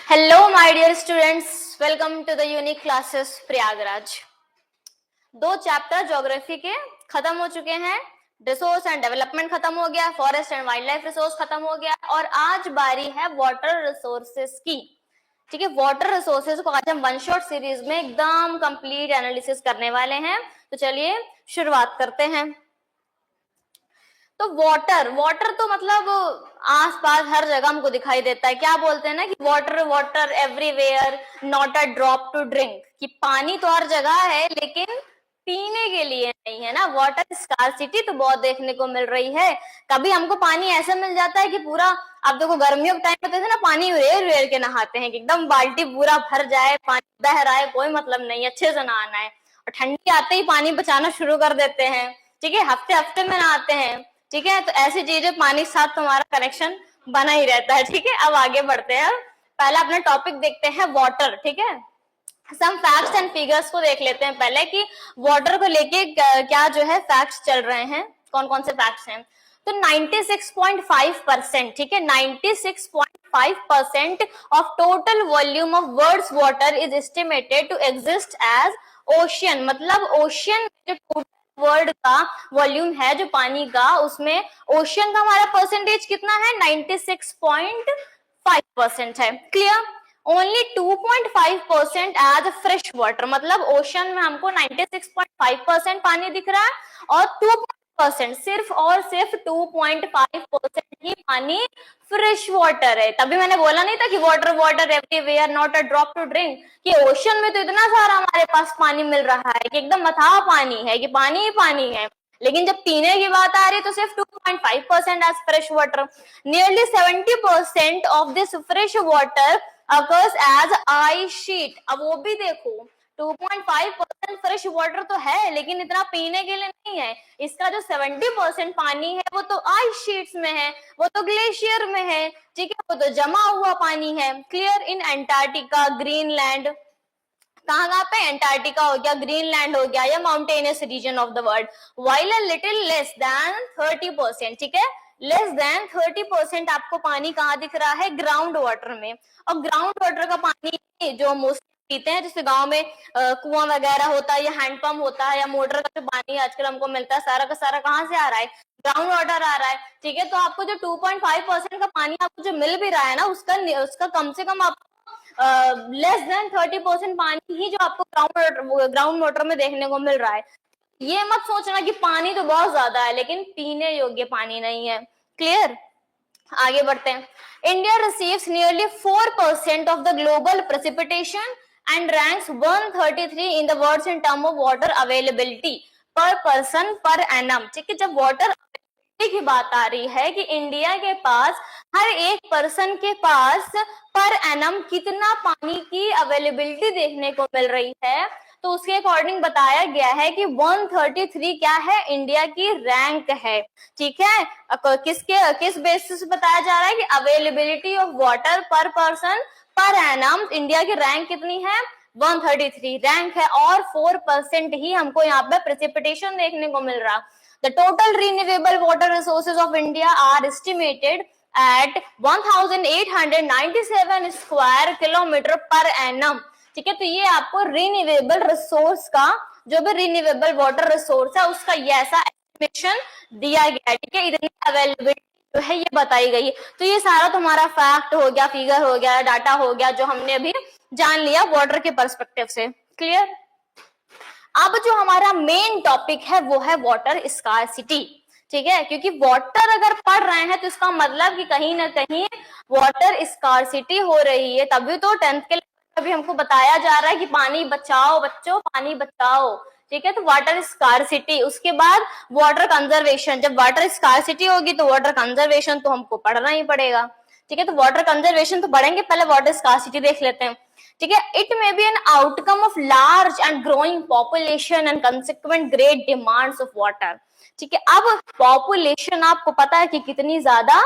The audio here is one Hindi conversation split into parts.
Hello my dear students, welcome to the unique classes Prayagraj. 2 chapter geography के खत्म हो चुके हैं। रिसोर्स एंड डेवलपमेंट खत्म हो गया, forest and wild life resource खत्म हो गया और आज बारी है वाटर रिसोर्सेस की। ठीक है, वाटर रिसोर्सेज को आज हम वन शॉट सीरीज में एकदम कंप्लीट एनालिसिस करने वाले हैं। तो चलिए शुरुआत करते हैं। तो वाटर वाटर तो मतलब आसपास हर जगह हमको दिखाई देता है। क्या बोलते हैं ना कि water water everywhere, not a drop to drink, कि पानी तो हर जगह है लेकिन पीने के लिए नहीं है ना। वाटर स्कार्सिटी तो बहुत देखने को मिल रही है। कभी हमको पानी ऐसा मिल जाता है कि पूरा, आप देखो गर्मियों के टाइम पे ना पानी रेर रेर के नहाते हैं कि एकदम बाल्टी पूरा भर जाए, पानी बह रहा है, कोई मतलब नहीं, अच्छे से नहाना है। और ठंडी आते ही पानी बचाना शुरू कर देते हैं। ठीक है, हफ्ते हफ्ते में नहाते हैं। ठीक है, तो ऐसी चीजें पानी के साथ तुम्हारा कनेक्शन बना ही रहता है। ठीक है, अब आगे बढ़ते हैं। पहला अपना टॉपिक देखते हैं वाटर। ठीक है, सम फैक्ट्स एंड फिगर्स को देख लेते हैं पहले कि वाटर को लेके क्या जो है फैक्ट्स चल रहे हैं, कौन कौन से फैक्ट्स हैं। तो 96.5%, ठीक है, 96.5% of total volume of worlds water is estimated to exist as ocean. मतलब ओशियन जो टोटल वर्ल्ड का वॉल्यूम है जो पानी का, उसमें ओशियन का हमारा परसेंटेज कितना है, 96.5% है। Clear. Only 2.5% as fresh water, मतलब ओशन में हमको 96.5% पानी दिख रहा है और 2% सिर्फ और सिर्फ 2.5% ही पानी फ्रेश वाटर है। तभी मैंने बोला नहीं था कि water water everywhere, not a drop to drink, कि ओशन में तो इतना सारा हमारे पास पानी मिल रहा है कि एकदम अथाह पानी है, कि पानी ही पानी है। लेकिन जब पीने की बात आ रही तो सिर्फ 2.5% as fresh water. Nearly 70% of this fresh water occurs as ice sheet। अब वो भी देखो, 2.5% फ्रेश वाटर तो है लेकिन इतना पीने के लिए नहीं है। इसका जो 70% पानी है वो तो आइस शीट्स में है, वो तो ग्लेशियर में है। ठीक है, वो तो जमा हुआ पानी है। क्लियर। इन एंटार्क्टिका, ग्रीनलैंड, कहाँ कहाँ पे, एंटार्क्टिका हो गया, ग्रीनलैंड हो गया, या mountainous region of the world. While a little less than 30%, ठीक है, लेस देन 30% आपको पानी कहाँ दिख रहा है, ग्राउंड वाटर में। और ग्राउंड वाटर का पानी जो मोस्टली पीते हैं, जैसे गांव में कुआं वगैरह होता है या हैंडपंप होता है या मोटर का जो पानी आजकल हमको मिलता है, सारा का सारा कहाँ से आ रहा है, ग्राउंड वाटर आ रहा है। ठीक है, तो आपको जो 2.5% का पानी आपको जो मिल भी रहा है ना, उसका कम से कम आपको लेस देन 30% पानी ही जो आपको ग्राउंड वाटर में देखने को मिल रहा है। ये मत सोचना कि पानी तो बहुत ज्यादा है लेकिन पीने योग्य पानी नहीं है। क्लियर। आगे बढ़ते हैं। India receives nearly 4% of the global precipitation and ranks 133 in the world in term of water availability पर पर्सन पर एनम। ठीक है, जब वाटर की बात आ रही है कि इंडिया के पास हर एक पर्सन के पास पर एनम कितना पानी की अवेलेबिलिटी देखने को मिल रही है, तो उसके अकॉर्डिंग बताया गया है कि 133 क्या है, इंडिया की रैंक है। ठीक है, किस बेसिस पे बताया जा रहा है कि अवेलेबिलिटी ऑफ वाटर पर पर्सन पर एनम इंडिया की रैंक कितनी है, 133 रैंक है। और 4% ही हमको यहाँ पे प्रेसिपिटेशन देखने को मिल रहा। The total renewable water resources of India are estimated at 1897 square kilometer per annum। ठीक है, तो ये आपको रिन्यूएबल रिसोर्स का, जो भी रिन्यूएबल वाटर रिसोर्स है उसका ये ऐसा एस्टिमेशन दिया गया है। ठीक है, इतनी अवेलेबिलिटी जो है ये बताई गई है। तो ये सारा तुम्हारा फैक्ट हो गया, फिगर हो गया, डाटा हो गया, जो हमने अभी जान लिया वाटर के पर्सपेक्टिव से। क्लियर। अब जो हमारा मेन टॉपिक है वो है वाटर स्कार्सिटी। ठीक है, क्योंकि वाटर अगर पढ़ रहे हैं तो इसका मतलब कि कहीं ना कहीं वाटर स्कार्सिटी हो रही है। तभी तो 10th के अभी हमको बताया जा रहा है कि पानी बचाओ बच्चों, पानी बचाओ। ठीक है, तो वाटर स्कार्सिटी, उसके बाद वाटर कंजर्वेशन। जब वाटर स्कार्सिटी होगी तो वाटर कंजर्वेशन तो हमको पढ़ना ही पड़ेगा। ठीक है, तो वाटर कंजर्वेशन तो पढ़ेंगे, पहले वाटर स्कार्सिटी देख लेते हैं। ठीक है, it may be an outcome of large and growing population and consequent great demands of water. ठीक है, अब पॉपुलेशन आपको पता है कि कितनी ज्यादा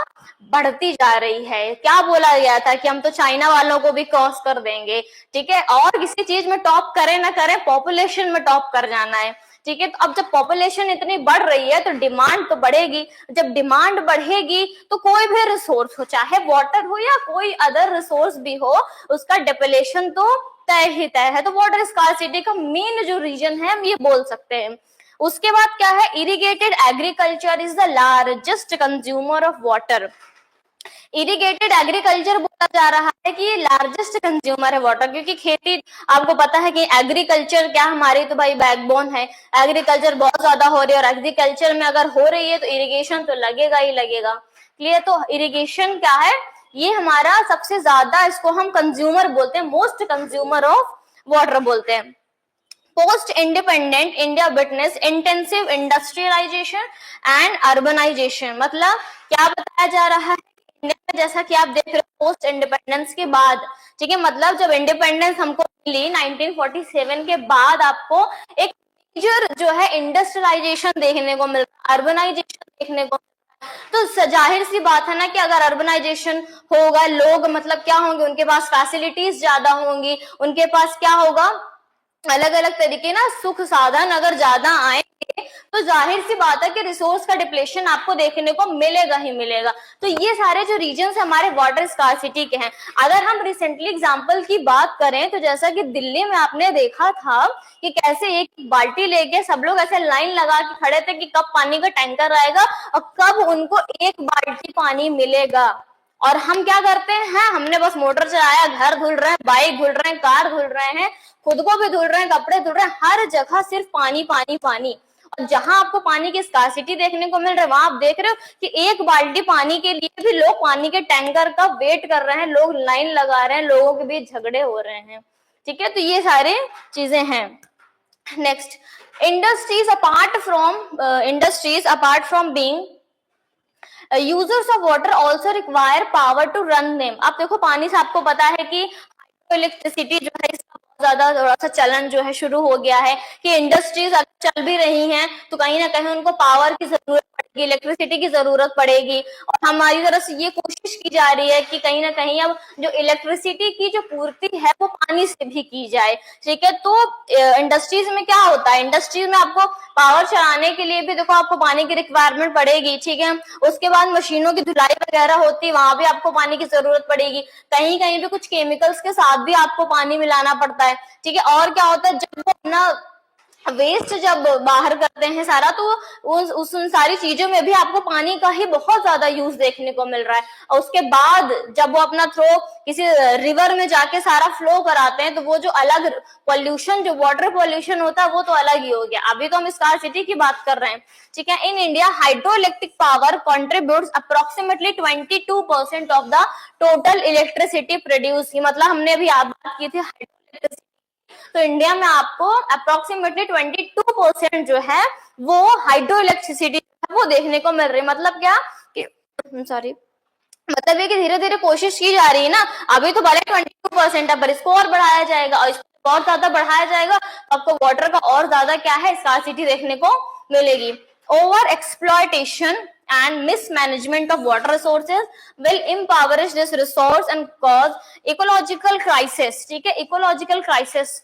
बढ़ती जा रही है। क्या बोला गया था कि हम तो चाइना वालों को भी क्रॉस कर देंगे। ठीक है, और किसी चीज में टॉप करें ना करें, पॉपुलेशन में टॉप कर जाना है। ठीक है। तो अब जब पॉपुलेशन इतनी बढ़ रही है तो डिमांड तो बढ़ेगी, जब डिमांड बढ़ेगी तो कोई भी रिसोर्स हो, चाहे वाटर हो या कोई अदर रिसोर्स भी हो, उसका डिप्लेशन तो तय ही तय है। तो वाटर स्कार्सिटी का मेन जो रीजन है हम ये बोल सकते हैं। उसके बाद क्या है, irrigated agriculture is the largest consumer of water. Irrigated agriculture बोला जा रहा है कि ये लार्जेस्ट कंज्यूमर है वाटर, क्योंकि खेती आपको पता है कि एग्रीकल्चर क्या हमारी तो भाई बैकबोन है, एग्रीकल्चर बहुत ज्यादा हो रही है, और एग्रीकल्चर में अगर हो रही है तो इरिगेशन तो लगेगा ही लगेगा। क्लियर। तो इरिगेशन क्या है, ये हमारा सबसे ज्यादा, इसको हम कंज्यूमर बोलते हैं, मोस्ट कंज्यूमर ऑफ वाटर बोलते हैं। Post independent India witness intensive industrialisation and urbanisation. मतलब क्या बताया जा रहा है, इंडिया में जैसा कि आप देख रहे हो पोस्ट इंडिपेंडेंस के बाद, ठीक है, मतलब जब इंडिपेंडेंस हमको मिली 1947 के बाद, आपको एक मेजर जो है इंडस्ट्रियलाइजेशन देखने को मिल रहा है, अर्बनाइजेशन देखने को। तो जाहिर सी बात है ना कि अगर अर्बनाइजेशन होगा, लोग मतलब क्या होंगे, उनके पास फैसिलिटीज ज्यादा होंगी, उनके पास क्या होगा, अलग अलग तरीके ना सुख साधन अगर ज्यादा आएंगे तो जाहिर सी बात है कि रिसोर्स का डिप्लेशन आपको देखने को मिलेगा ही मिलेगा। तो ये सारे जो रीजन्स हमारे वाटर स्कार्सिटी के हैं। अगर हम रिसेंटली एग्जांपल की बात करें तो जैसा कि दिल्ली में आपने देखा था कि कैसे एक बाल्टी लेके सब लोग ऐसे लाइन लगा के खड़े थे कि कब पानी का टैंकर आएगा और कब उनको एक बाल्टी पानी मिलेगा। और हम क्या करते हैं, हमने बस मोटर चलाया, घर धुल रहे हैं, बाइक धुल रहे हैं, कार धुल रहे हैं, खुद को भी धुल रहे हैं, कपड़े धुल रहे हैं, हर जगह सिर्फ पानी पानी पानी। और जहां आपको पानी की स्कार्सिटी देखने को मिल रहा है, वहां आप देख रहे हो कि एक बाल्टी पानी के लिए भी लोग पानी के टैंकर का वेट कर रहे हैं, लोग लाइन लगा रहे हैं, लोगों के बीच झगड़े हो रहे हैं। ठीक है, तो ये सारे चीजें हैं। Next, industries apart from being users of water also require power to run them. आप देखो पानी से आपको पता है कि इलेक्ट्रिसिटी जो है इसका बहुत ज्यादा थोड़ा सा चलन जो है शुरू हो गया है कि इंडस्ट्रीज अगर चल भी रही हैं तो कहीं ना कहीं उनको पावर की जरूरत पड़ेगी, इलेक्ट्रिसिटी की जरूरत पड़ेगी। और हमारी तरफ से ये कोशिश की जा रही है कि कहीं ना कहीं अब जो इलेक्ट्रिसिटी की जो पूर्ति है वो पानी से भी की जाए। ठीक है, तो इंडस्ट्रीज में क्या होता है, इंडस्ट्रीज में आपको पावर चलाने के लिए भी देखो आपको पानी की रिक्वायरमेंट पड़ेगी। ठीक है, उसके बाद मशीनों की धुलाई वगैरह होती है, वहां भी आपको पानी की जरूरत पड़ेगी। कहीं कहीं भी कुछ केमिकल्स के साथ भी आपको पानी मिलाना पड़ता है। ठीक है, और क्या होता है, जब वो अपना वेस्ट जब बाहर करते हैं सारा, तो उन सारी चीजों में भी आपको पानी का ही बहुत ज्यादा यूज देखने को मिल रहा है। और उसके बाद जब वो अपना थ्रो किसी रिवर में जाके सारा फ्लो कराते हैं तो वो जो अलग पॉल्यूशन, जो वाटर पॉल्यूशन होता है वो तो अलग ही हो गया। अभी तो हम स्कार्सिटी की बात कर रहे हैं। ठीक है, in India hydro electric power contributes approximately 22% of the total electricity produce. मतलब हमने अभी आप बात की थी हाइड्रो इलेक्ट्रिसिटी, तो इंडिया में आपको अप्रोक्सीमेटली 22% जो है वो हाइड्रो इलेक्ट्रिसिटी वो देखने को मिल रही है। मतलब क्या कि सॉरी, मतलब ये कि धीरे धीरे कोशिश की जा रही है ना। अभी तो भले 22% है पर इसको और बढ़ाया जाएगा, और इसको और ज्यादा बढ़ाया जाएगा तो आपको वाटर का और ज्यादा क्या है स्कार्सिटी देखने को मिलेगी। Over exploitation and mismanagement of water resources will impoverish this resource and cause ecological crisis। ठीक है, ecological crisis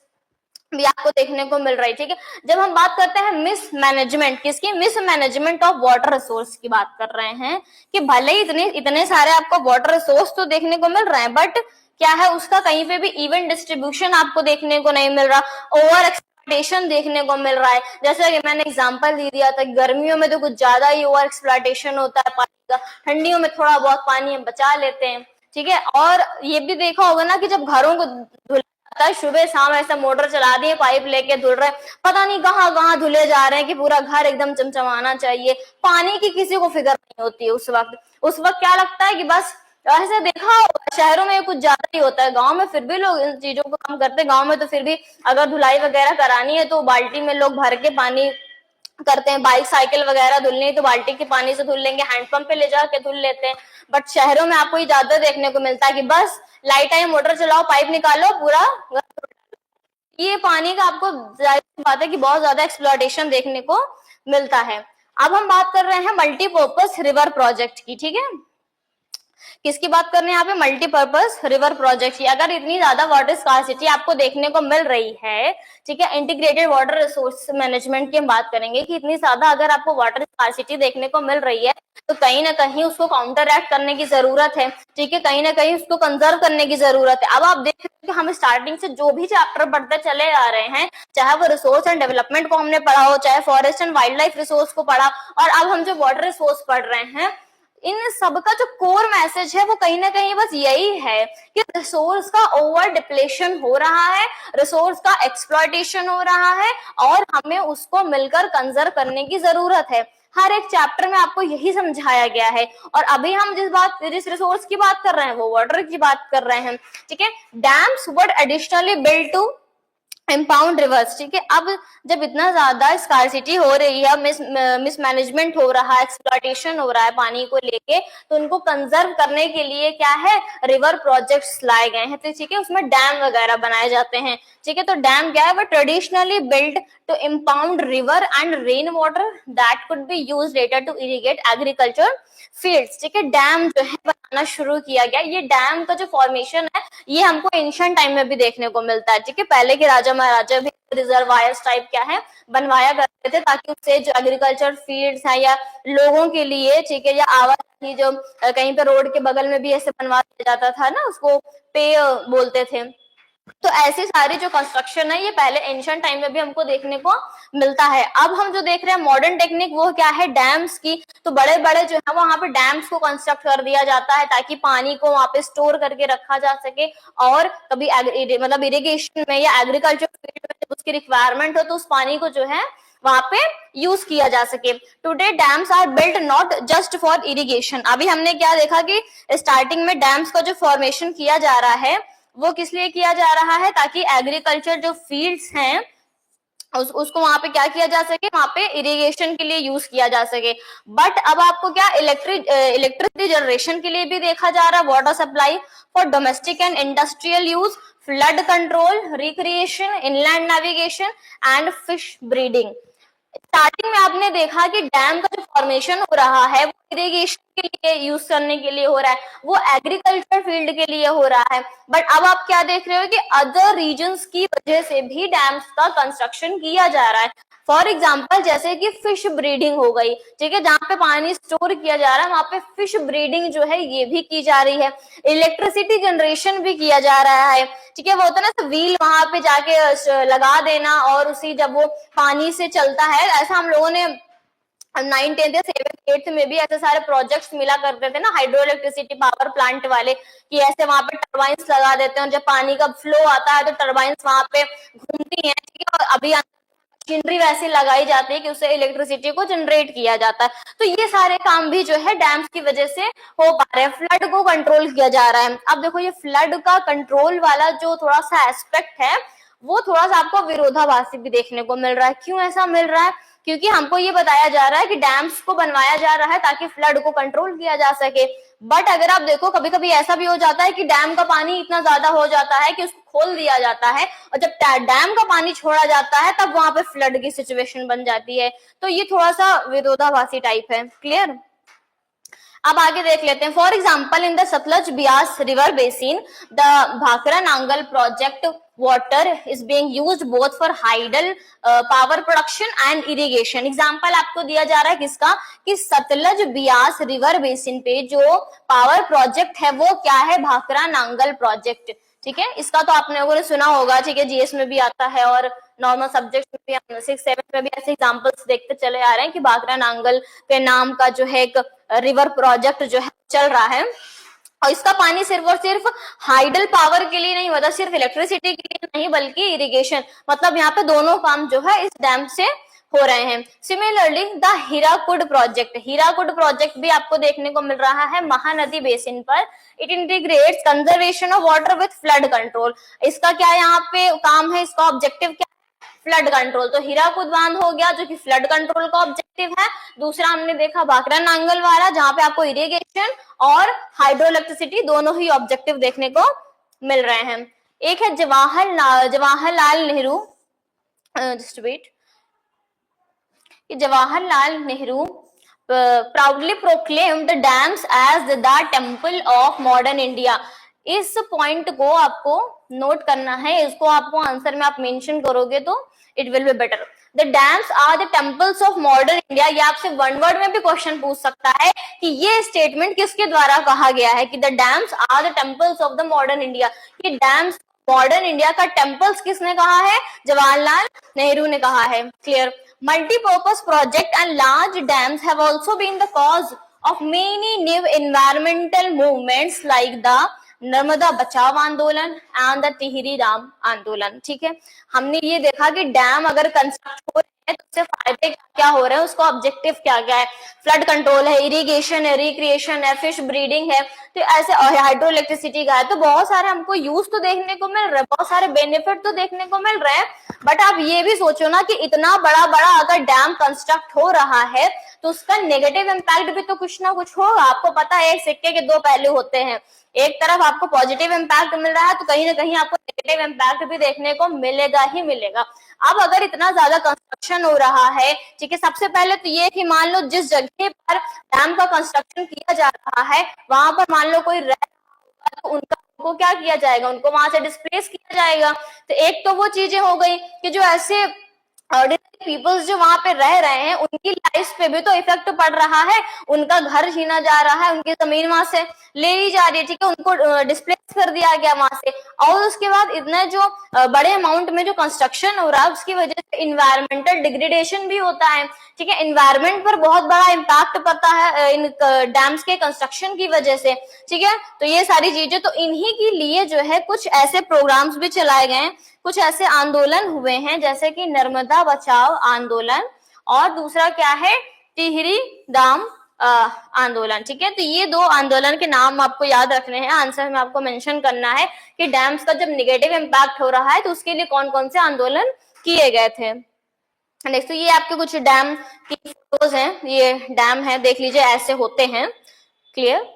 भी आपको देखने को मिल रही है। ठीक है, जब हम बात करते हैं मिसमैनेजमेंट, किसकी, मिसमैनेजमेंट ऑफ वाटर रिसोर्स की बात कर रहे हैं कि भले ही इतने सारे आपको वाटर रिसोर्स तो देखने को मिल रहे हैं, बट क्या है उसका कहीं पे भी इवन डिस्ट्रीब्यूशन आपको देखने को नहीं मिल रहा, ओवर एक्सप्लॉयटेशन देखने को मिल रहा है। जैसे कि मैंने एग्जांपल दे दिया था, गर्मियों में तो कुछ ज्यादा ही ओवर एक्सप्लॉयटेशन होता है पानी का, ठंडियों में थोड़ा बहुत पानी हम बचा लेते हैं। ठीक है, और ये भी देखा होगा ना कि जब घरों को सुबह शाम ऐसा मोटर चला दिए, पाइप लेके धुल रहे, पता नहीं कहाँ कहाँ धुले जा रहे हैं कि पूरा घर एकदम चमचमाना चाहिए। पानी की किसी को फिक्र नहीं होती है उस वक्त क्या लगता है कि बस ऐसे देखा शहरों में कुछ ज्यादा ही होता है, गांव में फिर भी लोग इन चीजों को कम करते हैं। गांव में तो फिर भी अगर धुलाई वगैरह करानी है तो बाल्टी में लोग भर के पानी करते हैं, बाइक साइकिल वगैरह धुलनी तो बाल्टी के पानी से धुल लेंगे, हैंडपंप पे ले जाके धुल लेते हैं। बट शहरों में आपको ये ज्यादा देखने को मिलता है कि बस लाइट आई, मोटर चलाओ, पाइप निकालो, पूरा ये पानी का आपको जाहिर बात है कि बहुत ज्यादा एक्सप्लॉयटेशन देखने को मिलता है। अब हम बात कर रहे हैं मल्टीपर्पज रिवर प्रोजेक्ट की। ठीक है, किसकी बात कर रहे हैं यहाँ पे, मल्टीपर्पज रिवर प्रोजेक्ट की। अगर इतनी ज्यादा वाटर स्कार्सिटी आपको देखने को मिल रही है, ठीक है, इंटीग्रेटेड वाटर रिसोर्स मैनेजमेंट की हम बात करेंगे कि इतनी ज्यादा अगर आपको वाटर स्कार्सिटी देखने को मिल रही है तो कहीं ना कहीं उसको काउंटर एक्ट करने की जरूरत है, ठीक है, कहीं ना कहीं उसको कंजर्व करने की जरूरत है। अब आप देख रहे हैं कि हम स्टार्टिंग से जो भी चैप्टर पढ़ते चले आ रहे हैं, चाहे वो रिसोर्स एंड डेवलपमेंट को हमने पढ़ा हो, चाहे forest and wild life resource को पढ़ा, और अब हम जो वाटर रिसोर्स पढ़ रहे हैं, इन सबका जो कोर मैसेज है वो कहीं ना कहीं बस यही है कि रिसोर्स का ओवर डिप्लेशन हो रहा है, रिसोर्स का एक्सप्लॉयटेशन हो रहा है, और हमें उसको मिलकर कंजर्व करने की जरूरत है। हर एक चैप्टर में आपको यही समझाया गया है। और अभी हम जिस रिसोर्स की बात कर रहे हैं वो वाटर की बात कर रहे हैं, ठीक है। Dams were additionally built to impound rivers, ठीक है। अब जब इतना ज्यादा स्कार्सिटी हो रही है, मिसमैनेजमेंट हो रहा है, एक्सप्लॉयटेशन हो रहा है पानी को लेके, तो उनको कंजर्व करने के लिए क्या है, रिवर प्रोजेक्ट्स लाए गए हैं, तो ठीक है, उसमें डैम वगैरह बनाए जाते हैं, ठीक है। तो डैम क्या है, वो traditionally built to impound river and rain water that could be use later to irrigate agriculture fields, ठीक है। डैम जो है बनाना शुरू किया गया। ये डैम का जो फॉर्मेशन है ये हमको एंशिएंट टाइम में भी देखने को मिलता है, ठीक है। पहले के राजा महाराजा भी रिजर्वायर्स टाइप क्या है बनवाया करते थे, ताकि उससे जो एग्रीकल्चर फील्ड्स है या लोगों के लिए, ठीक है, या आवाजाही जो कहीं पे रोड के बगल में भी ऐसे बनवा दिया जाता था ना, उसको पे बोलते थे। तो ऐसी सारी जो कंस्ट्रक्शन है ये पहले एंशिएंट टाइम में भी हमको देखने को मिलता है। अब हम जो देख रहे हैं मॉडर्न टेक्निक वो क्या है, डैम्स की। तो बड़े बड़े जो है वहां पे डैम्स को कंस्ट्रक्ट कर दिया जाता है ताकि पानी को वहां पे स्टोर करके रखा जा सके, और कभी मतलब इरिगेशन में या एग्रीकल्चर फील्ड में जब उसकी रिक्वायरमेंट हो तो उस पानी को जो है वहां पे यूज किया जा सके। Today dams are built not just for irrigation. अभी हमने क्या देखा कि स्टार्टिंग में डैम्स का जो फॉर्मेशन किया जा रहा है वो किस लिए किया जा रहा है, ताकि एग्रीकल्चर जो फील्ड्स हैं उसको वहां पे क्या किया जा सके, वहां पे इरिगेशन के लिए यूज किया जा सके। बट अब आपको क्या इलेक्ट्रिसिटी जनरेशन के लिए भी देखा जा रहा है, water supply for domestic and industrial use, flood control, recreation, inland navigation and fish breeding. Starting में आपने देखा कि डैम का जो फॉर्मेशन हो रहा है वो इरिगेशन के लिए यूज करने के लिए हो रहा है, वो एग्रीकल्चर फील्ड के लिए हो रहा है। बट अब आप क्या देख रहे हो कि अदर रीजन्स की वजह से भी डैम्स का कंस्ट्रक्शन किया जा रहा है। फॉर एग्जाम्पल जैसे कि फिश ब्रीडिंग हो गई, ठीक है, जहाँ पे पानी स्टोर किया जा रहा है वहां पे फिश ब्रीडिंग जो है ये भी की जा रही है। इलेक्ट्रिसिटी जनरेशन भी किया जा रहा है, ठीक है। वो होता है ना व्हील वहां पे जाके लगा देना और उसी जब वो पानी से चलता है, ऐसा हम लोगों ने 9th 10th या 7th 8th में भी ऐसे सारे प्रोजेक्ट्स मिला करते थे ना, हाइड्रो इलेक्ट्रिसिटी पावर प्लांट वाले, कि ऐसे वहां पे टर्बाइंस लगा देते हैं, जब पानी का फ्लो आता है तो टर्बाइंस वहां पे घूमती हैं, ठीक है, और अभी मशीनरी वैसी लगाई जाती है कि उससे इलेक्ट्रिसिटी को जनरेट किया जाता है। तो ये सारे काम भी जो है डैम्स की वजह से हो पा रहे हैं। फ्लड को कंट्रोल किया जा रहा है। अब देखो ये फ्लड का कंट्रोल वाला जो थोड़ा सा एस्पेक्ट है वो थोड़ा सा आपको विरोधाभासी भी देखने को मिल रहा है। क्यों ऐसा मिल रहा है, क्योंकि हमको ये बताया जा रहा है कि डैम्स को बनवाया जा रहा है ताकि फ्लड को कंट्रोल किया जा सके। बट अगर आप देखो कभी कभी ऐसा भी हो जाता है कि डैम का पानी इतना ज्यादा हो जाता है कि उसको खोल दिया जाता है, और जब डैम का पानी छोड़ा जाता है तब वहां पे फ्लड की सिचुएशन बन जाती है। तो ये थोड़ा सा विरोधाभासी टाइप है। क्लियर। अब आगे देख लेते हैं। For example in the Sutlej Beas river basin the Bhakra Nangal project water is being used both for hydel power production and irrigation. Example आपको दिया जा रहा है किसका, कि सतलज बियास रिवर बेसिन पे जो पावर प्रोजेक्ट है वो क्या है, भाखरा नांगल प्रोजेक्ट, ठीक है। इसका तो आप लोगों ने सुना होगा, ठीक है, जीएस में भी आता है और नॉर्मल सब्जेक्ट में भी, हम 6th 7th में भी ऐसे एग्जांपल्स देखते चले आ रहे हैं कि भाखरा नांगल के नाम का जो है एक रिवर प्रोजेक्ट जो है चल रहा है, और इसका पानी सिर्फ और सिर्फ हाइडल पावर के लिए नहीं होता, सिर्फ इलेक्ट्रिसिटी के लिए नहीं बल्कि इरिगेशन, मतलब यहाँ पे दोनों काम जो है इस डैम से हो रहे हैं। Similarly the Hirakud project, Hirakud project भी आपको देखने को मिल रहा है महानदी बेसिन पर। It integrates conservation of water with flood control. इसका क्या यहाँ पे काम है, इसका ऑब्जेक्टिव क्या, फ्लड कंट्रोल। तो हीराकुद बांध हो गया जो कि फ्लड कंट्रोल का ऑब्जेक्टिव है। दूसरा हमने देखा भाखरा नांगल वाला जहां पे आपको इरिगेशन और हाइड्रो इलेक्ट्रिसिटी दोनों ही ऑब्जेक्टिव देखने को मिल रहे हैं। एक है Jawaharlal Nehru, just wait, Jawaharlal Nehru proudly proclaimed the dams as the temple of modern India. इस पॉइंट को आपको नोट करना है, इसको आपको आंसर में आप मेंशन करोगे तो it will be better. The dams are the temples of modern India. ये आपसे वन वर्ड में भी क्वेश्चन पूछ सकता है कि ये स्टेटमेंट किसके द्वारा कहा गया है कि the dams are the temples of the modern India. कि डैम्स मॉडर्न इंडिया का टेम्पल्स किसने कहा है? जवाहरलाल नेहरू ने कहा है. Clear. Multi-purpose project and large dams have also been the cause of many new environmental movements like the Narmada बचाव आंदोलन एंड द टिहरी डैम आंदोलन. ठीक है, हमने ये देखा कि डैम अगर कंस्ट्रक्ट हो रहे हैं तो उससे फायदे क्या हो रहे हैं, उसका ऑब्जेक्टिव क्या क्या है. फ्लड कंट्रोल है, इरिगेशन है, रिक्रिएशन है, फिश ब्रीडिंग है, तो ऐसे हाइड्रो इलेक्ट्रिसिटी का है. तो बहुत सारे हमको यूज तो देखने को मिल रहे हैं, बहुत सारे बेनिफिट तो देखने को मिल रहे हैं. बट आप ये भी सोचो ना कि इतना बड़ा बड़ा अगर डैम कंस्ट्रक्ट हो रहा है तो उसका नेगेटिव इम्पैक्ट भी तो कुछ ना कुछ होगा. आपको पता है एक सिक्के के दो पहलू होते हैं. एक तरफ आपको पॉजिटिव इम्पैक्ट मिल रहा है तो कहीं ना कहीं आपको नेगेटिव इम्पैक्ट भी देखने को मिलेगा ही मिलेगा. अब अगर इतना ज्यादा कंस्ट्रक्शन हो रहा है, ठीक है, सबसे पहले तो ये कि मान लो जिस जगह पर डैम का कंस्ट्रक्शन किया जा रहा है वहां पर मान लो कोई रह रहा होगा तो उनको क्या किया जाएगा, उनको वहां से डिस्प्लेस किया जाएगा. तो एक तो वो चीजें हो गई कि जो ऐसे ऑर्डिनरी पीपल्स जो वहां पे रह रहे हैं उनकी लाइफ पे भी तो इफेक्ट पड़ रहा है. उनका घर छीना जा रहा है, उनकी जमीन वहां से ले ली जा रही है. ठीक है, उनको डिस्प्लेस कर दिया गया वहां से. और उसके बाद इतने जो बड़े अमाउंट में जो कंस्ट्रक्शन हो रहा है उसकी वजह से इन्वायरमेंटल डिग्रेडेशन भी होता है. ठीक है, इन्वायरमेंट पर बहुत बड़ा इम्पैक्ट पड़ता है इन डैम्स के कंस्ट्रक्शन की वजह से. ठीक है, तो ये सारी चीजें तो इन्हीं के लिए जो है कुछ ऐसे प्रोग्राम्स भी चलाए गए, कुछ ऐसे आंदोलन हुए हैं जैसे कि नर्मदा बचाओ आंदोलन और दूसरा क्या है टिहरी डैम आंदोलन. ठीक है, तो ये दो आंदोलन के नाम आपको याद रखने हैं. आंसर में आपको मेंशन करना है कि डैम्स का जब निगेटिव इम्पैक्ट हो रहा है तो उसके लिए कौन कौन से आंदोलन किए गए थे. नेक्स्ट, तो ये आपके कुछ डैम की फोटोज हैं. ये डैम है, देख लीजिए ऐसे होते हैं. क्लियर.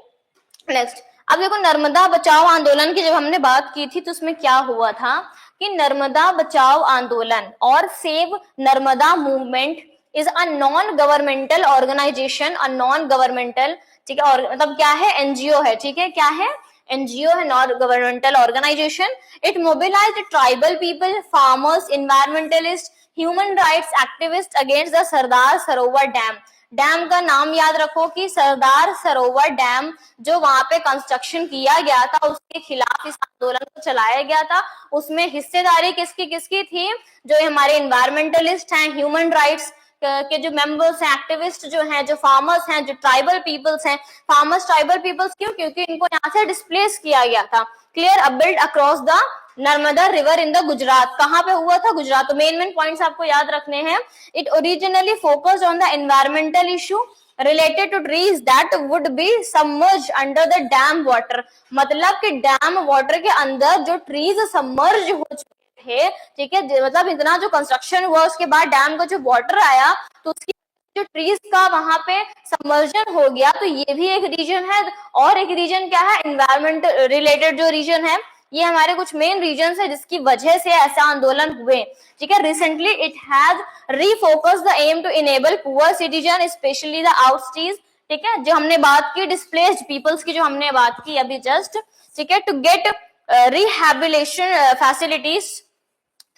नेक्स्ट, अब देखो नर्मदा बचाओ आंदोलन की जब हमने बात की थी तो उसमें क्या हुआ था कि नर्मदा बचाओ आंदोलन और save Narmada movement is a non governmental organisation, a non governmental, ठीक है, और मतलब क्या है, एनजीओ है. ठीक है, क्या है, एनजीओ है, non governmental organisation. It mobilised tribal people, farmers, environmentalist, human rights activist against the Sardar Sarovar dam. Dam का नाम याद रखो कि सरदार सरोवर डैम जो वहां पे कंस्ट्रक्शन किया गया था उसके खिलाफ इस आंदोलन को चलाया गया था. उसमें हिस्सेदारी किसकी किसकी थी? जो हमारे इन्वायरमेंटलिस्ट हैं, ह्यूमन राइट्स के जो मेंबर्स हैं, एक्टिविस्ट जो हैं, जो फार्मर्स हैं, जो ट्राइबल पीपल्स हैं. फार्मर्स ट्राइबल पीपल्स क्यों? क्योंकि इनको यहाँ से डिस्प्लेस किया गया था. क्लियर. अब build across the Narmada river in the Gujarat. कहां पे हुआ था? गुजरात. तो मेन पॉइंट्स आपको याद रखने हैं. It originally focused on the environmental issue related to trees that would be submerged under the dam water. मतलब कि डैम वाटर के अंदर जो ट्रीज सबमर्ज हो चुके थे. ठीक है, मतलब इतना जो कंस्ट्रक्शन हुआ उसके बाद डैम का जो वाटर आया तो उसकी जो ट्रीज का वहां पे सबमर्जन हो गया. तो ये भी एक रीजन है. और एक रीजन क्या है? एनवायरमेंट रिलेटेड जो रीजन है. ये हमारे कुछ मेन रीजन है जिसकी वजह से ऐसा आंदोलन हुए. ठीक है, recently it has refocus the aim to enable poor citizen specially the outstees. ठीक है, जो हमने बात की डिस्प्लेस्ड पीपल्स की, जो हमने बात की अभी जस्ट. ठीक है, to get rehabilitation facilities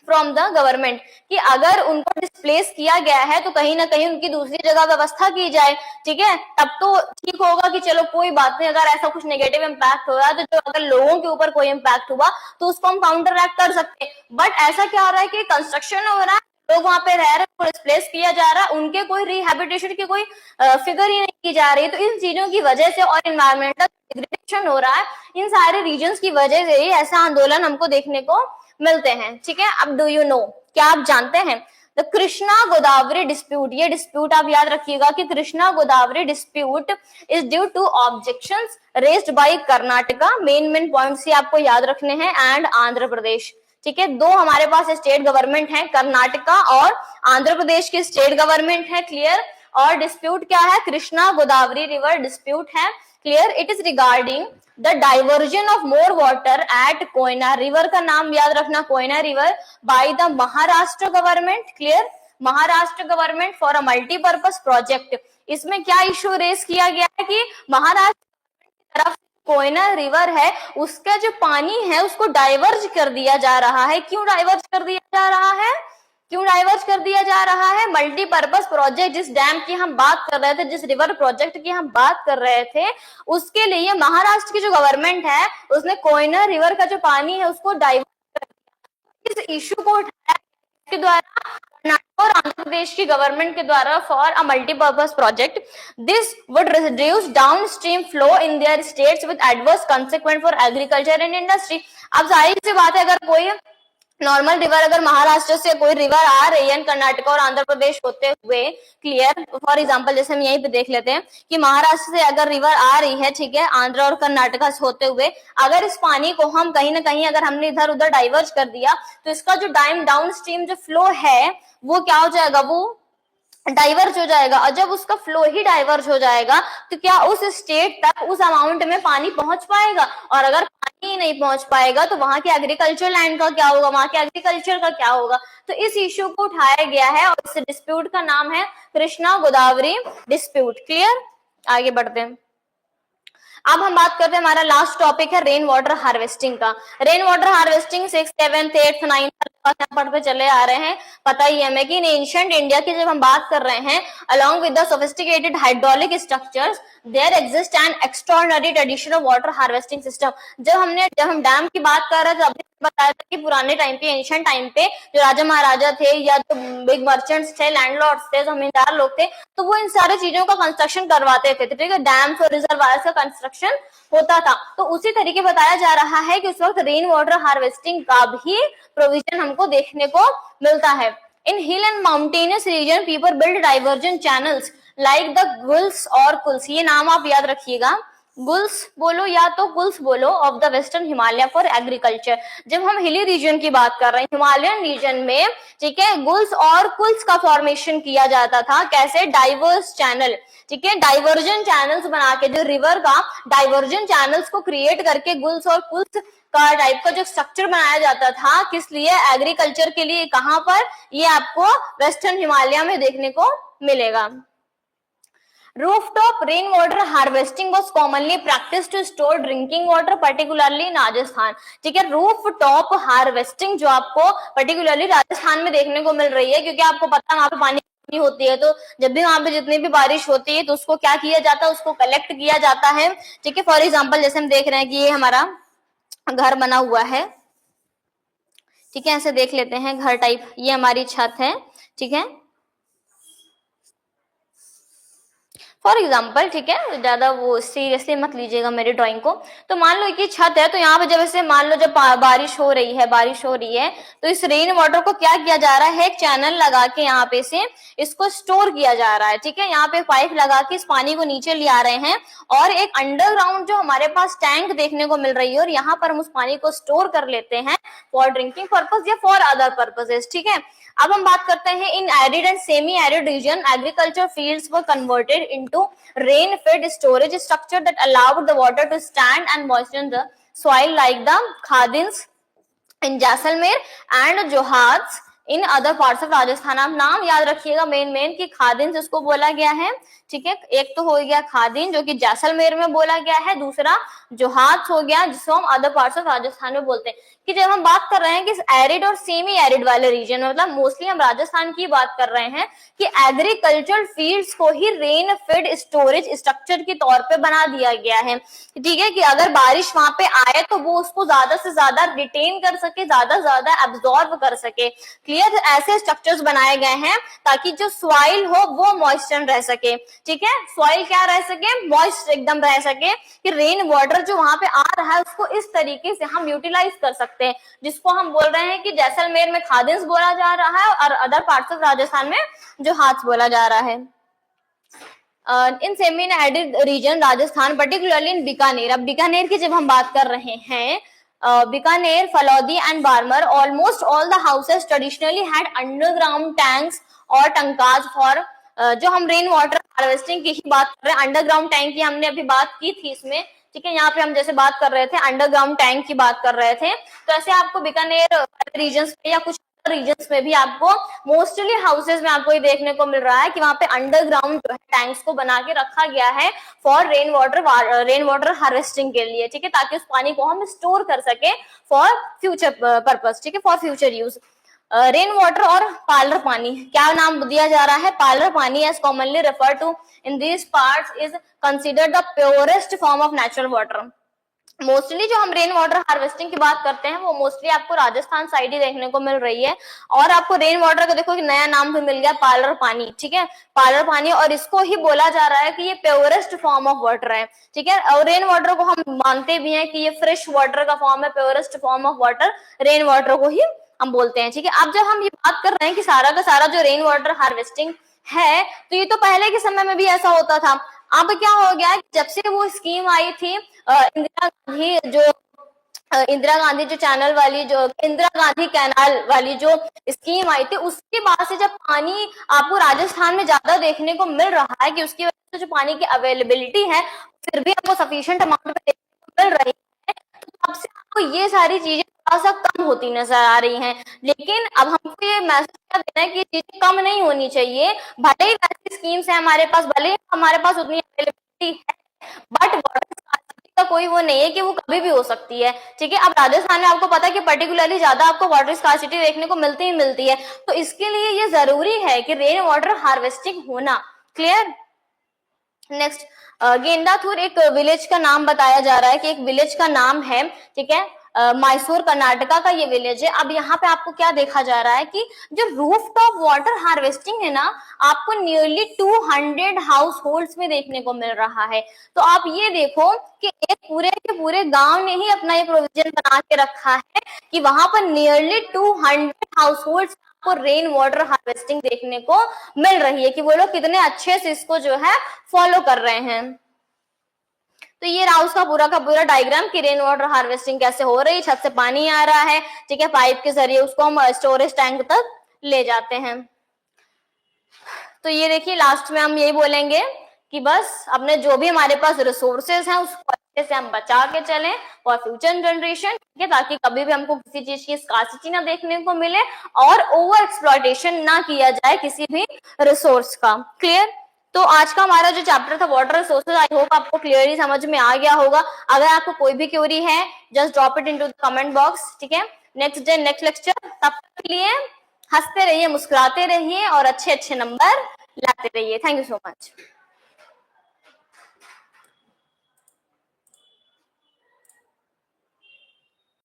from the government. कि अगर उनको डिस्प्लेस किया गया है तो कहीं ना कहीं उनकी दूसरी जगह व्यवस्था की जाए. ठीक है, तब तो ठीक होगा कि चलो कोई बात नहीं. अगर ऐसा कुछ नेगेटिव इम्पैक्ट हो रहा है तो जो अगर लोगों के ऊपर कोई इम्पैक्ट हुआ तो उसको हम काउंटर एक्ट कर सकते हैं. बट ऐसा क्या हो रहा है कि कंस्ट्रक्शन हो रहा है, लोग वहां पे रह रहे हैं, डिस्प्लेस किया जा रहा है, उनके कोई रिहैबिलिटेशन की कोई फिगर ही नहीं की जा रही. तो इन चीजों की वजह से और इन्वायरमेंटल डिग्रेडेशन हो रहा है. इन सारे रीजन की वजह से ही ऐसा आंदोलन हमको देखने को मिलते हैं. ठीक है, अब डू यू नो, क्या आप जानते हैं द कृष्णा गोदावरी डिस्प्यूट. ये डिस्प्यूट आप याद रखिएगा कि Krishna Godavari dispute is due to objections raised by Karnataka. Main points ही आपको याद रखने हैं. एंड आंध्र प्रदेश. ठीक है, दो हमारे पास स्टेट गवर्नमेंट है, कर्नाटका और आंध्र प्रदेश की स्टेट गवर्नमेंट है. क्लियर. और डिस्प्यूट क्या है? कृष्णा गोदावरी रिवर डिस्प्यूट है. Clear. It is regarding the diversion of more water at Koyna. River का नाम याद रखना, Koyna river, by the Maharashtra government. Clear. Maharashtra government for a multipurpose project. इसमें क्या इशू रेस किया गया है कि महाराष्ट्र की तरफ कोयना रिवर है, उसका जो पानी है उसको डाइवर्ज कर दिया जा रहा है। क्यों डाइवर्ज कर दिया जा रहा है? क्यों डाइवर्ज कर दिया जा रहा है? मल्टीपर्पज प्रोजेक्ट, जिस डैम की हम बात कर रहे थे, जिस रिवर प्रोजेक्ट की हम बात कर रहे थे, उसके लिए महाराष्ट्र की जो गवर्नमेंट है उसने कोयना रिवर का जो पानी है उसको डाइवर्ट कर दिया। इस इशू को उठाया के द्वारा कर्नाटक और आंध्र प्रदेश की गवर्नमेंट के द्वारा for a multipurpose project. This would reduce downstream flow in their states with adverse consequence for agriculture and industry. अब जाहिर सी बात है, अगर कोई नॉर्मल रिवर, अगर महाराष्ट्र से कोई रिवर आ रही है कर्नाटक और आंध्र प्रदेश होते हुए, क्लियर, फॉर एग्जांपल जैसे हम यहीं पे देख लेते हैं कि महाराष्ट्र से अगर रिवर आ रही है, ठीक है, आंध्र और कर्नाटक से होते हुए, अगर इस पानी को हम कहीं ना कहीं अगर हमने इधर उधर डाइवर्ज कर दिया तो इसका जो डाउन स्ट्रीम जो फ्लो है वो क्या हो जाएगा, वो डाइवर्ज हो जाएगा। और जब उसका फ्लो ही डाइवर्ज हो जाएगा तो क्या उस स्टेट तक उस अमाउंट में पानी पहुंच पाएगा? और अगर पानी नहीं पहुंच पाएगा तो वहां के एग्रीकल्चर लैंड का क्या होगा, वहां के एग्रीकल्चर का क्या होगा? तो इस इश्यू को उठाया गया है और इस डिस्प्यूट का नाम है कृष्णा गोदावरी डिस्प्यूट। क्लियर, आगे बढ़ते हैं। अब हम बात करते हैं, हमारा लास्ट टॉपिक है रेन वाटर हार्वेस्टिंग का। Rain water harvesting 6th 7th 8th 9th पढ़ते चले आ रहे हैं। पता ही है हमें कि इन एंशिएंट इंडिया की जब हम बात कर रहे हैं, along with the sophisticated hydraulic structures there exist an extraordinary tradition of water harvesting system. जब हम डैम की बात कर रहे थे अभी बताया था कि पुराने टाइम पे, एंशिएंट टाइम पे जो राजा महाराजा थे या तो बिग मर्चेंट्स थे, लैंडलॉर्ड्स थे, जमींदार लोग थे, तो वो इन सारी चीजों का कंस्ट्रक्शन करवाते थे, ठीक है, डैम्स और रिजर्वायर्स का कंस्ट्रक्शन होता था। तो उसी तरीके बताया जा रहा है कि उस वक्त रेन वाटर हार्वेस्टिंग का भी प्रोविजन हमको देखने को मिलता है। In hill and mountainous region people build diversion channels like the guls और कुल्स। ये नाम आप याद रखिएगा, गुल्स बोलो या तो कुल्स बोलो, of the western Himalaya for agriculture. जब हम हिली रीजन की बात कर रहे हैं, हिमालयन रीजन में, ठीक है, गुल्स और कुल्स का फॉर्मेशन किया जाता था। कैसे? डाइवर्स चैनल, ठीक है, डाइवर्जन चैनल्स बना के, जो रिवर का डाइवर्जन चैनल्स को क्रिएट करके गुल्स और कुल्स का टाइप का जो स्ट्रक्चर बनाया जाता था, किस लिए? एग्रीकल्चर के लिए। कहां पर? ये आपको वेस्टर्न हिमालय में देखने को मिलेगा। Rooftop rainwater harvesting was commonly practiced to store drinking water, particularly in Rajasthan. ठीक है, रूफटॉप हार्वेस्टिंग जो आपको पर्टिकुलरली राजस्थान में देखने को मिल रही है, क्योंकि आपको पता है वहां पे पानी होती है, तो जब भी वहां पे जितनी भी बारिश होती है तो उसको क्या किया जाता है, उसको कलेक्ट किया जाता है। ठीक है, फॉर एग्जाम्पल जैसे हम देख रहे हैं कि ये हमारा घर बना हुआ है, ठीक है, ऐसे देख लेते हैं घर टाइप, ये हमारी छत है, ठीक है, फॉर एग्जाम्पल, ठीक है, ज्यादा वो सीरियसली मत लीजिएगा मेरी ड्राइंग को। तो मान लो कि छत है, तो यहाँ पे जब ऐसे मान लो जब बारिश हो रही है तो इस रेन वाटर को क्या किया जा रहा है, एक चैनल लगा के यहाँ पे से इसको स्टोर किया जा रहा है। ठीक है, यहाँ पे पाइप लगा के इस पानी को नीचे ले आ रहे हैं और एक अंडरग्राउंड जो हमारे पास टैंक देखने को मिल रही है, और यहाँ पर हम उस पानी को स्टोर कर लेते हैं फॉर ड्रिंकिंग पर्पज या फॉर अदर पर्पजेस। ठीक है, अब हम बात करते हैं इन arid and semi arid region agriculture fields were converted into rain fed storage structure that allowed the water to stand and moisten the soil like the khadins in Jaisalmer and Johats in other parts of Rajasthan. आप नाम याद रखिएगा मेन कि खादिन जिसको बोला गया है, ठीक है, एक तो हो गया खादिन जो कि जैसलमेर में बोला गया है, दूसरा जोहात हो गया जिसको हम अदर पार्ट्स ऑफ राजस्थान में बोलते हैं। कि जब हम बात कर रहे हैं कि एरिड और सेमी एरिड वाले रीजन, मतलब मोस्टली हम राजस्थान की बात कर रहे हैं कि एग्रीकल्चर फील्ड्स को ही रेन फेड स्टोरेज स्ट्रक्चर के तौर पे बना दिया गया है। ठीक है, कि अगर बारिश वहां पे आए तो वो उसको ज्यादा से ज्यादा रिटेन कर सके, ज्यादा से ज्यादा एब्जॉर्ब कर सके। क्लियर, ऐसे स्ट्रक्चर्स बनाए गए हैं ताकि जो सॉइल हो वो मॉइस्चर रह सके। ठीक है, सॉइल क्या रह सके, मॉइस्ट एकदम रह सके, कि रेन वाटर जो वहां पे आ रहा है उसको इस तरीके से हम यूटिलाइज कर सकते हैं, जिसको हम बोल रहे हैं कि जैसलमेर में खादिन्स बोला जा रहा है और अदर पार्ट्स ऑफ राजस्थान में जो हाथ बोला जा रहा है। In semi arid region Rajasthan particularly in Bikaner. अब बीकानेर की जब हम बात कर रहे हैं, Bikaner, Phalodi and Barmer, almost all the houses traditionally had underground tanks और टंकाज फॉर, जो हम रेन वाटर हार्वेस्टिंग की ही बात कर रहे हैं, अंडरग्राउंड टैंक की हमने अभी बात की थी इसमें। ठीक है, यहाँ पे हम जैसे बात कर रहे थे अंडरग्राउंड टैंक की बात कर रहे थे, तो ऐसे आपको बीकानेर रीजन पे या कुछ रीजन्स में भी आपको मोस्टली हाउसेज में आपको ये देखने को मिल रहा है कि वहां पे अंडरग्राउंड जो है टैंक्स को बना के रखा गया है फॉर रेन वाटर हार्वेस्टिंग के लिए, ठीक है, ताकि उस पानी को हम स्टोर कर सके फॉर फ्यूचर पर्पस, ठीक है, for future use. Rain water और पार्लर पानी, क्या नाम दिया जा रहा है? Palar pani as commonly refer to in this parts is considered the purest form of natural water. Mostly जो हम रेन वाटर हार्वेस्टिंग की बात करते हैं वो मोस्टली आपको राजस्थान साइड ही देखने को मिल रही है। और आपको रेन वाटर का देखो एक नया नाम भी मिल गया, पार्लर पानी, ठीक है, पार्लर पानी, और इसको ही बोला जा रहा है कि ये प्योरेस्ट फॉर्म ऑफ वाटर है, ठीक है। और रेन वाटर को हम मानते भी हैं कि ये फ्रेश वाटर का फॉर्म है, purest form of water rain water को ही हम बोलते हैं, ठीक है। अब जब हम ये बात कर रहे हैं कि सारा का सारा जो रेन वाटर हार्वेस्टिंग है, तो ये तो पहले के समय में भी ऐसा होता था। अब क्या हो गया, जब से वो स्कीम आई थी इंदिरा गांधी जो चैनल वाली, जो इंदिरा गांधी कैनाल वाली जो स्कीम आई थी, उसके बाद से जब पानी आपको राजस्थान में ज्यादा देखने को मिल रहा है कि उसकी वजह से जो पानी की अवेलेबिलिटी है फिर भी आपको सफिशिएंट अमाउंट में देखने को मिल रही है, तो तब से आपको ये सारी चीजें थोड़ा सा कम होती नजर आ रही हैं। लेकिन अब हमको ये मैसेज क्या देना है कि ये चीजें कम नहीं होनी चाहिए। भले ही वैसी स्कीम्स है हमारे पास, भले ही हमारे पास उतनी अवेलेबिलिटी है, बट वाटर स्कार्सिटी का कोई वो नहीं है कि वो कभी भी हो सकती है, ठीक है। अब राजस्थान में आपको पता है कि पर्टिकुलरली ज्यादा आपको वाटर स्कार्सिटी देखने को मिलती ही मिलती है, तो इसके लिए ये जरूरी है कि रेन वाटर हार्वेस्टिंग होना। क्लियर। नेक्स्ट, गेंदाथूर एक विलेज का नाम बताया जा रहा है कि एक विलेज का नाम है, ठीक है, मैसूर कर्नाटका का ये विलेज है। अब यहाँ पे आपको क्या देखा जा रहा है कि जो रूफटॉप वाटर हार्वेस्टिंग है ना, आपको नियरली 200 हाउस होल्ड्स में देखने को मिल रहा है। तो आप ये देखो कि एक पूरे के पूरे गांव ने ही अपना ये प्रोविजन बना के रखा है कि वहां पर नियरली 200 हाउस होल्ड्स को रेन वाटर हार्वेस्टिंग देखने को मिल रही है, कि वो लोग कितने अच्छे से इसको जो है फॉलो कर रहे हैं। तो ये रहा उसका पूरा का पूरा डायग्राम कि रेन वाटर हार्वेस्टिंग कैसे हो रही है। छत से पानी आ रहा है, ठीक है, पाइप के जरिए उसको हम स्टोरेज टैंक तक ले जाते हैं। तो ये देखिए लास्ट में हम यही बोलेंगे कि बस अपने जो भी हमारे पास रिसोर्सेज हैं उसको अच्छे से हम बचा के चलें फॉर फ्यूचर जनरेशन, ठीक है, ताकि कभी भी हमको किसी चीज की स्कार्सिटी ना देखने को मिले और ओवर एक्सप्लॉयटेशन ना किया जाए किसी भी रिसोर्स का। क्लियर। तो आज का हमारा जो चैप्टर था वाटर रिसोर्सेज, आई होप आपको क्लियरली समझ में आ गया होगा। अगर आपको कोई भी क्वेरी है just drop it into the comment box, ठीक है। नेक्स्ट डे नेक्स्ट लेक्चर, तब तक के लिए हंसते रहिए, मुस्कुराते रहिए और अच्छे अच्छे नंबर लाते रहिए। Thank you so much.